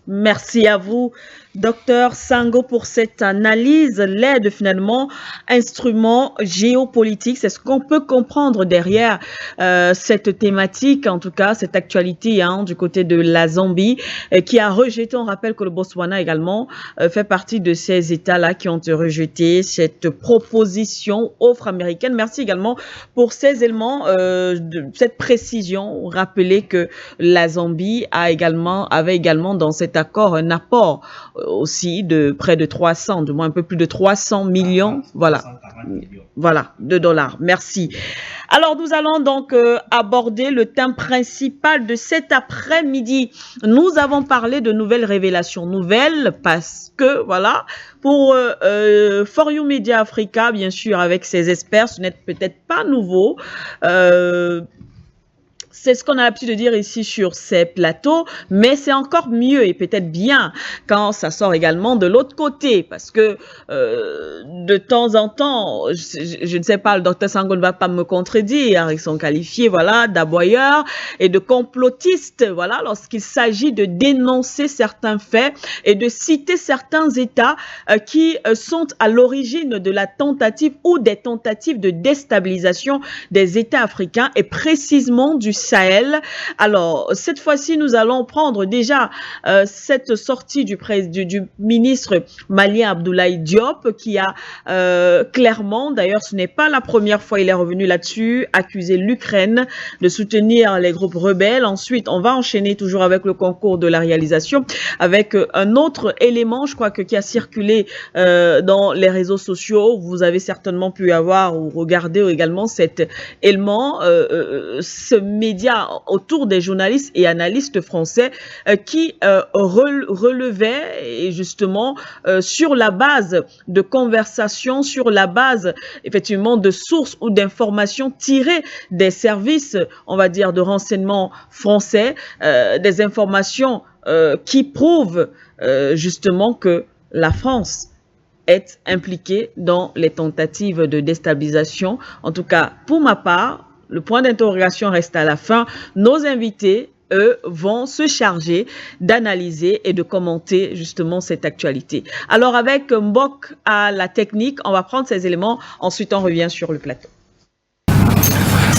Merci à vous, docteur Sango, pour cette analyse. L'aide, finalement, instrument géopolitique, c'est ce qu'on peut comprendre derrière cette thématique, en tout cas, cette actualité du côté de la Zambie, qui a rejeté, on rappelle que le Botswana également fait partie de ces États-là qui ont rejeté cette proposition offre américaine. Merci également pour ces éléments, cette précision. Rappeler que la Zambie avait également dans cet accord un apport aussi de près de 300, du moins un peu plus de 300 millions, voilà, de dollars. Merci. Alors, nous allons donc aborder le thème principal de cet après-midi. Nous avons parlé de nouvelles révélations. Nouvelles parce que, voilà, pour For You Media Africa, bien sûr, avec ses experts, ce n'est peut-être pas nouveau. C'est ce qu'on a l'habitude de dire ici sur ces plateaux, mais c'est encore mieux et peut-être bien quand ça sort également de l'autre côté, parce que de temps en temps, je ne sais pas, le docteur Sango ne va pas me contredire, ils sont qualifiés, voilà, d'aboyeurs et de complotistes, voilà, lorsqu'il s'agit de dénoncer certains faits et de citer certains États qui sont à l'origine de la tentative ou des tentatives de déstabilisation des États africains et précisément du Sahel. Alors, cette fois-ci, nous allons prendre déjà cette sortie du ministre malien Abdoulaye Diop qui a clairement, d'ailleurs ce n'est pas la première fois, il est revenu là-dessus, accusé l'Ukraine de soutenir les groupes rebelles. Ensuite, on va enchaîner toujours avec le concours de la réalisation, avec un autre élément, je crois qui a circulé dans les réseaux sociaux. Vous avez certainement pu avoir ou regarder également cet élément, ce média autour des journalistes et analystes français qui relevait et justement sur la base de conversations, sur la base effectivement de sources ou d'informations tirées des services, on va dire, de renseignement français, des informations qui prouvent justement que la France est impliquée dans les tentatives de déstabilisation. En tout cas, pour ma part, le point d'interrogation reste à la fin. Nos invités, eux, vont se charger d'analyser et de commenter justement cette actualité. Alors, avec Mbok à la technique, on va prendre ces éléments. Ensuite, on revient sur le plateau.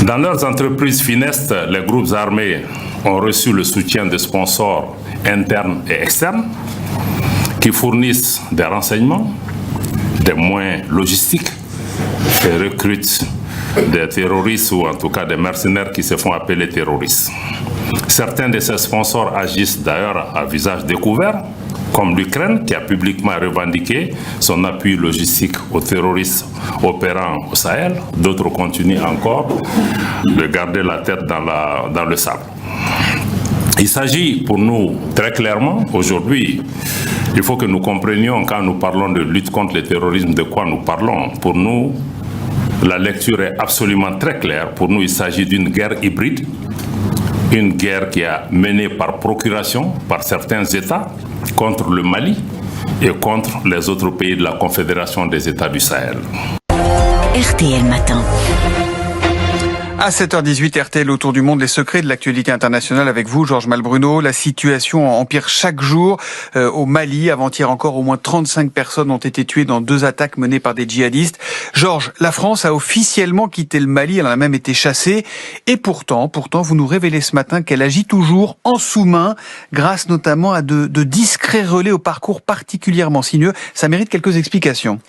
Dans leurs entreprises finestes, les groupes armés ont reçu le soutien de sponsors internes et externes qui fournissent des renseignements, des moyens logistiques et recrutent des terroristes ou en tout cas des mercenaires qui se font appeler terroristes. Certains de ces sponsors agissent d'ailleurs à visage découvert, comme l'Ukraine qui a publiquement revendiqué son appui logistique aux terroristes opérant au Sahel. D'autres continuent encore de garder la tête dans le sable. Il s'agit pour nous très clairement aujourd'hui, il faut que nous comprenions quand nous parlons de lutte contre le terrorisme de quoi nous parlons. Pour nous, la lecture est absolument très claire. Pour nous, il s'agit d'une guerre hybride, une guerre qui est menée par procuration par certains États contre le Mali et contre les autres pays de la Confédération des États du Sahel. RTL Matin. À 7h18, RTL autour du monde, les secrets de l'actualité internationale avec vous, Georges Malbruno. La situation empire chaque jour au Mali. Avant-hier encore, au moins 35 personnes ont été tuées dans 2 attaques menées par des djihadistes. Georges, la France a officiellement quitté le Mali, elle en a même été chassée. Et pourtant, vous nous révélez ce matin qu'elle agit toujours en sous-main, grâce notamment à de discrets relais au parcours particulièrement sinueux. Ça mérite quelques explications.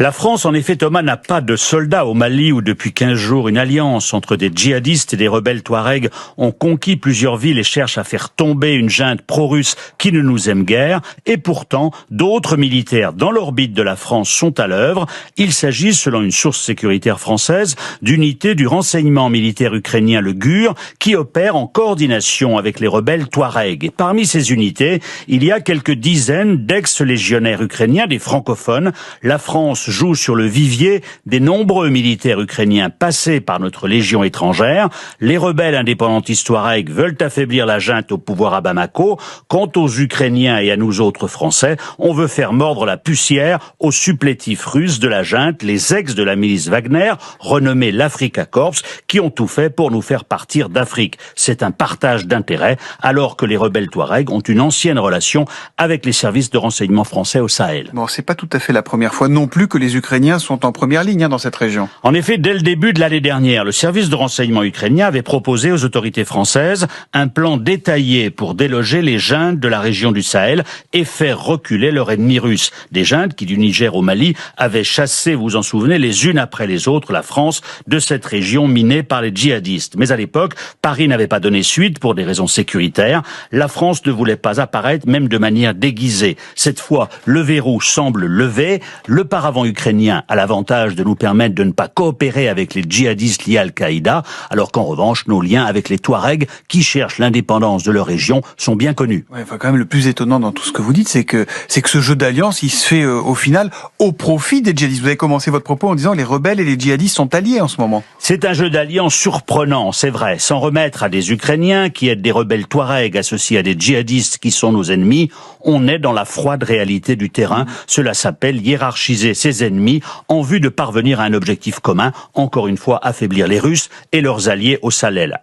La France, en effet, Thomas, n'a pas de soldats au Mali où depuis 15 jours, une alliance entre des djihadistes et des rebelles touaregs ont conquis plusieurs villes et cherchent à faire tomber une junte pro-russe qui ne nous aime guère. Et pourtant, d'autres militaires dans l'orbite de la France sont à l'œuvre. Il s'agit, selon une source sécuritaire française, d'unités du renseignement militaire ukrainien, le GUR, qui opèrent en coordination avec les rebelles touaregs. Et parmi ces unités, il y a quelques dizaines d'ex-légionnaires ukrainiens, des francophones. La France joue sur le vivier des nombreux militaires ukrainiens passés par notre légion étrangères. Les rebelles indépendantistes touaregs veulent affaiblir la junte au pouvoir à Bamako. Quant aux Ukrainiens et à nous autres Français, on veut faire mordre la poussière aux supplétifs russes de la junte, les ex de la milice Wagner, renommés l'Afrika Korps, qui ont tout fait pour nous faire partir d'Afrique. C'est un partage d'intérêts, alors que les rebelles touaregs ont une ancienne relation avec les services de renseignement français au Sahel. Bon, c'est pas tout à fait la première fois non plus que les Ukrainiens sont en première ligne dans cette région. En effet, dès le début de l'année dernière, le service de renseignement ukrainien avait proposé aux autorités françaises un plan détaillé pour déloger les juntes de la région du Sahel et faire reculer leur ennemi russe. Des juntes qui, du Niger au Mali, avaient chassé, vous vous en souvenez, les unes après les autres, la France de cette région minée par les djihadistes. Mais à l'époque, Paris n'avait pas donné suite pour des raisons sécuritaires. La France ne voulait pas apparaître, même de manière déguisée. Cette fois, le verrou semble levé. Le paravent ukrainien a l'avantage de nous permettre de ne pas coopérer avec les djihadistes liés à Al-Qaïda, alors qu'en revanche, nos liens avec les Touaregs, qui cherchent l'indépendance de leur région, sont bien connus. Ouais, enfin, quand même, le plus étonnant dans tout ce que vous dites, c'est que ce jeu d'alliance, il se fait au final au profit des djihadistes. Vous avez commencé votre propos en disant les rebelles et les djihadistes sont alliés en ce moment. C'est un jeu d'alliance surprenant, c'est vrai, sans remettre à des Ukrainiens qui aident des rebelles Touaregs associés à des djihadistes qui sont nos ennemis. On est dans la froide réalité du terrain. Cela s'appelle hiérarchiser ses ennemis en vue de parvenir à un objectif commun, encore une fois affaiblir les Russes et leurs alliés au Sahel.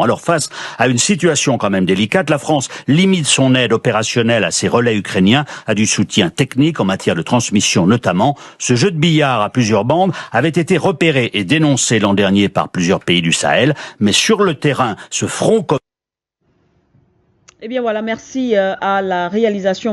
Alors face à une situation quand même délicate, la France limite son aide opérationnelle à ses relais ukrainiens, à du soutien technique en matière de transmission notamment. Ce jeu de billard à plusieurs bandes avait été repéré et dénoncé l'an dernier par plusieurs pays du Sahel, mais sur le terrain, ce front... Eh bien voilà, merci à la réalisation